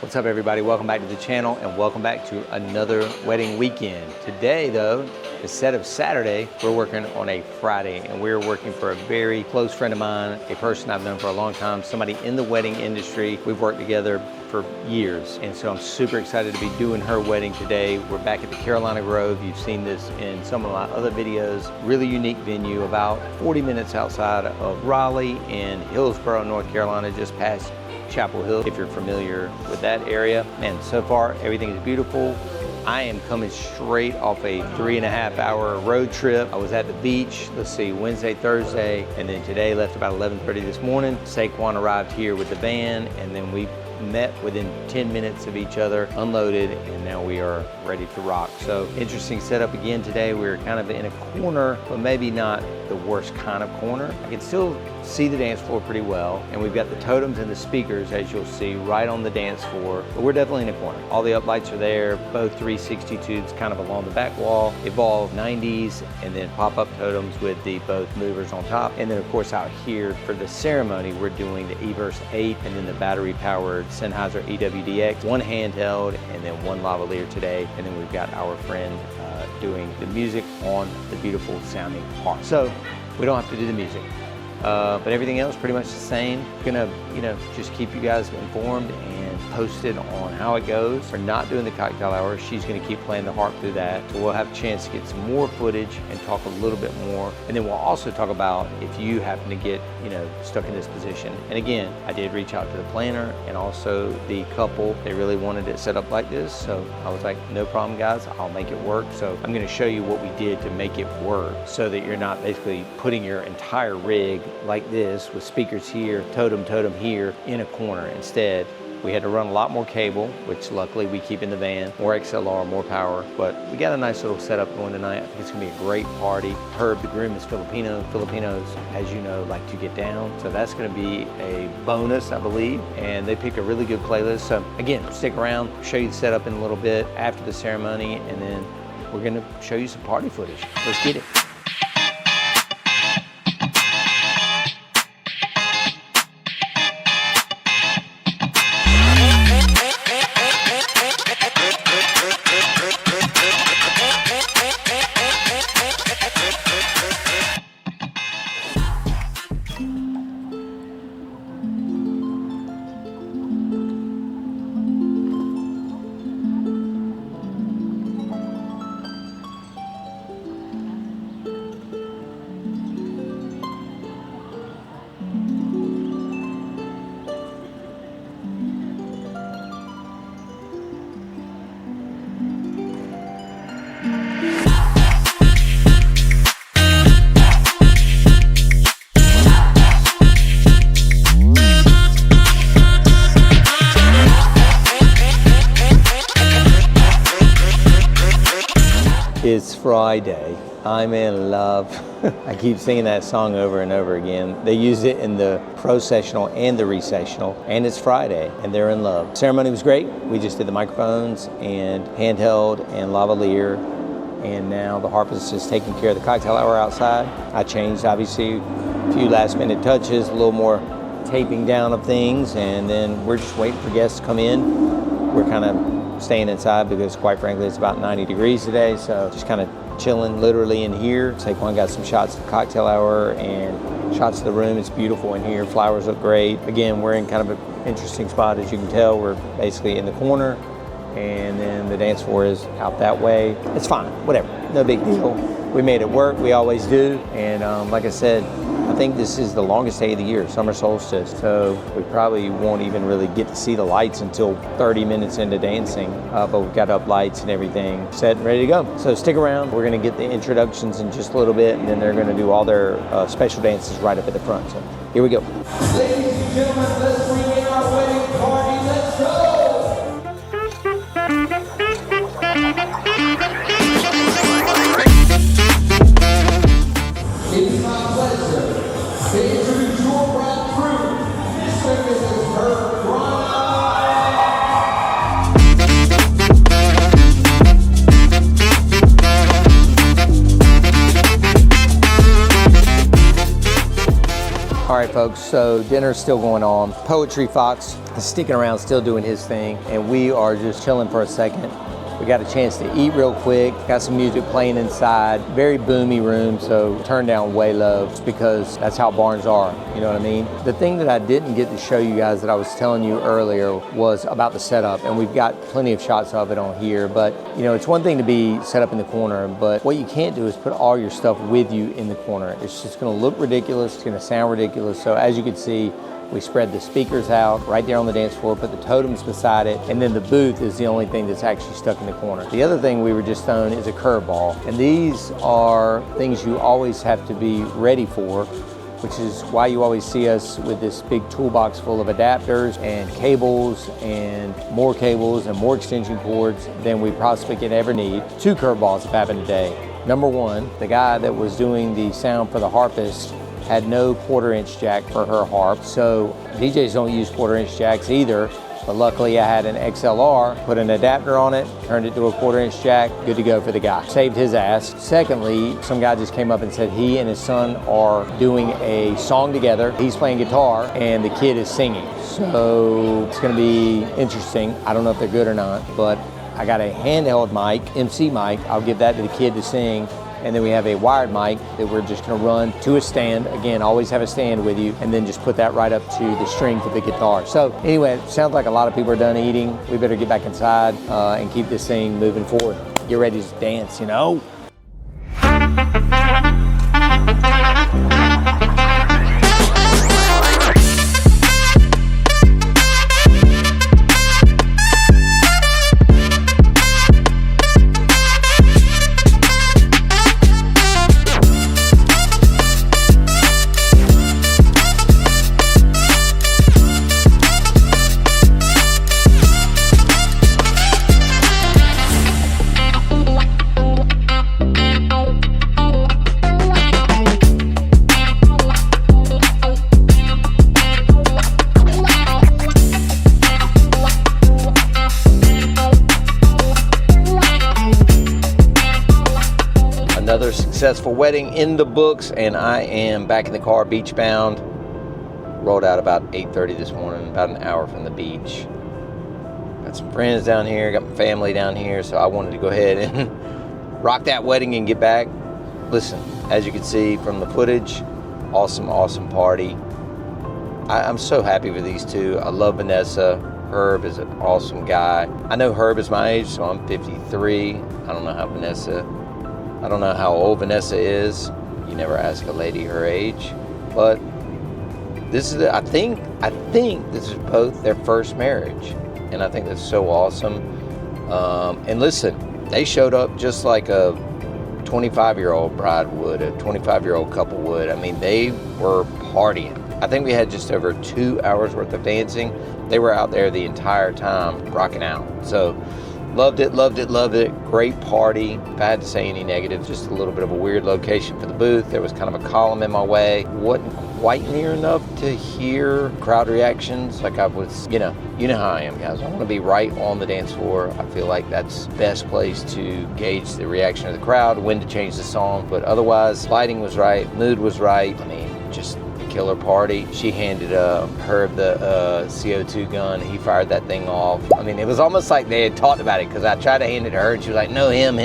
What's up everybody, welcome back to the channel and welcome back to another wedding weekend. Today though, instead of Saturday, we're working on a Friday and we're working for a very close friend of mine, a person I've known for a long time, somebody in the wedding industry. We've worked together for years and so I'm super excited to be doing her wedding today. We're back at the Carolina Grove. You've seen this in some of my other videos. Really unique venue, about 40 minutes outside of Raleigh in Hillsborough, North Carolina, just past Chapel Hill, if you're familiar with that area. And so far, everything is beautiful. I am coming straight off a 3.5 hour road trip. I was at the beach, Wednesday, Thursday, and then today left about 11:30 this morning. Saquon arrived here with the van, and then we met within 10 minutes of each other, unloaded, and now we are ready to rock. So interesting setup again today. We're kind of in a corner, but maybe not the worst kind of corner. I can still see the dance floor pretty well, and we've got the totems and the speakers, as you'll see, right on the dance floor, but we're definitely in a corner. All the uplights are there, both 360 tubes kind of along the back wall, Evolve 90s, and then pop-up totems with the both movers on top. And then of course out here for the ceremony, we're doing the Everse 8 and then the battery-powered Sennheiser EWDX, one handheld and then one lavalier today. And then we've got our friend doing the music on the beautiful sounding harp. So we don't have to do the music. But everything else pretty much the same. Gonna, just keep you guys informed and posted on how it goes. We're not doing the cocktail hour. She's gonna keep playing the harp through that. So we'll have a chance to get some more footage and talk a little bit more. And then we'll also talk about if you happen to get, stuck in this position. And again, I did reach out to the planner and also the couple. They really wanted it set up like this. So I was like, no problem guys, I'll make it work. So I'm gonna show you what we did to make it work so that you're not basically putting your entire rig like this with speakers here, totem here in a corner. Instead, we had to run a lot more cable, which luckily we keep in the van, more XLR, more power, but we got a nice little setup going tonight. I think it's gonna be a great party. Herb, the groom, is Filipino. Filipinos, as you know, like to get down. So that's gonna be a bonus, I believe. And they picked a really good playlist. So again, stick around, show you the setup in a little bit after the ceremony, and then we're gonna show you some party footage. Let's get it. It's Friday. I'm in love. I keep singing that song over and over again. They used it in the processional and the recessional, and it's Friday, and they're in love. Ceremony was great. We just did the microphones and handheld and lavalier, and now the harpist is taking care of the cocktail hour outside. I changed, obviously, a few last minute touches, a little more taping down of things, and then we're just waiting for guests to come in. We're kind of staying inside because quite frankly it's about 90 degrees today, so just kind of chilling literally in here. Saquon got some shots of the cocktail hour and shots of the room. It's beautiful in here, flowers look great. Again, we're in kind of an interesting spot. As you can tell, we're basically in the corner and then the dance floor is out that way. It's fine, whatever, no big deal. We made it work, we always do, and like I said, I think this is the longest day of the year, summer solstice, so we probably won't even really get to see the lights until 30 minutes into dancing, but we've got up lights and everything set and ready to go. So stick around, we're gonna get the introductions in just a little bit, and then they're gonna do all their special dances right up at the front, so here we go. Ladies and gentlemen, let's bring in our wedding party, let's go! It is my pleasure to introduce your bride crew, Mr. and Mrs. Herb Ryan. All right, folks, so dinner's still going on. Poetry Fox is sticking around, still doing his thing, and we are just chilling for a second. We got a chance to eat real quick, got some music playing inside, very boomy room, so turn down way low, just because that's how barns are, you know what I mean? The thing that I didn't get to show you guys that I was telling you earlier was about the setup, and we've got plenty of shots of it on here, but you know, it's one thing to be set up in the corner, but what you can't do is put all your stuff with you in the corner. It's just gonna look ridiculous, it's gonna sound ridiculous, so as you can see, we spread the speakers out right there on the dance floor, put the totems beside it, and then the booth is the only thing that's actually stuck in the corner. The other thing we were just thrown is a curveball, and these are things you always have to be ready for, which is why you always see us with this big toolbox full of adapters and cables and more extension cords than we possibly could ever need. 2 curveballs have happened today. Number 1, the guy that was doing the sound for the harpist had no 1/4-inch jack for her harp, so DJs don't use 1/4-inch jacks either, but luckily I had an XLR, put an adapter on it, turned it to a 1/4-inch jack, good to go for the guy. Saved his ass. Secondly, some guy just came up and said he and his son are doing a song together. He's playing guitar and the kid is singing, so it's gonna be interesting. I don't know if they're good or not, but I got a handheld mic, MC mic, I'll give that to the kid to sing. And then we have a wired mic that we're just gonna run to a stand. Again, always have a stand with you, and then just put that right up to the string to the guitar. So anyway, it sounds like a lot of people are done eating. We better get back inside and keep this thing moving forward. Get ready to dance, you know? Another successful wedding in the books, and I am back in the car, beach bound. Rolled out about 8:30 this morning, about an hour from the beach. Got some friends down here, got my family down here, so I wanted to go ahead and rock that wedding and get back. Listen, as you can see from the footage, awesome party. I'm so happy for these two. I love Vanessa. Herb is an awesome guy. I know Herb is my age, so I'm 53. I don't know how old Vanessa is. You never ask a lady her age, but this is, I think this is both their first marriage, and I think that's so awesome. And listen, they showed up just like a 25-year-old bride would, a 25-year-old couple would. I mean, they were partying. I think we had just over 2 hours worth of dancing. They were out there the entire time rocking out. So loved it. Great party. If I had to say any negatives, just a little bit of a weird location for the booth. There was kind of a column in my way. Wasn't quite near enough to hear crowd reactions. Like I was, you know how I am, guys. I want to be right on the dance floor. I feel like that's the best place to gauge the reaction of the crowd, when to change the song. But otherwise, lighting was right, mood was right. I mean, just killer party. She handed Herb the CO2 gun. He fired that thing off. I mean, it was almost like they had talked about it, because I tried to hand it to her and she was like, no, him.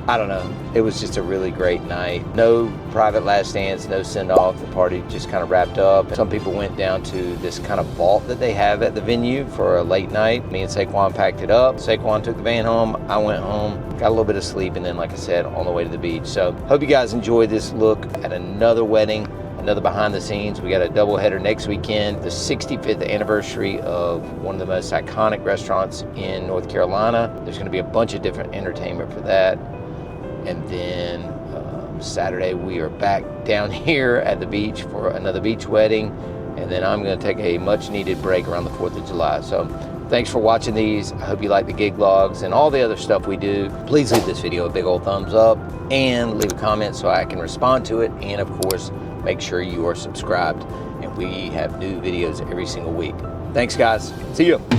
I don't know. It was just a really great night. No private last dance, no send off. The party just kind of wrapped up. Some people went down to this kind of vault that they have at the venue for a late night. Me and Saquon packed it up. Saquon took the van home. I went home, got a little bit of sleep, and then, like I said, on the way to the beach. So hope you guys enjoyed this look at another wedding, another behind the scenes. We got a doubleheader next weekend, the 65th anniversary of one of the most iconic restaurants in North Carolina. There's going to be a bunch of different entertainment for that. And then Saturday we are back down here at the beach for another beach wedding. And then I'm going to take a much needed break around the 4th of July. So thanks for watching these. I hope you like the gig logs and all the other stuff we do. Please leave this video a big old thumbs up and leave a comment so I can respond to it. And of course, make sure you are subscribed, and we have new videos every single week. Thanks, guys. See you.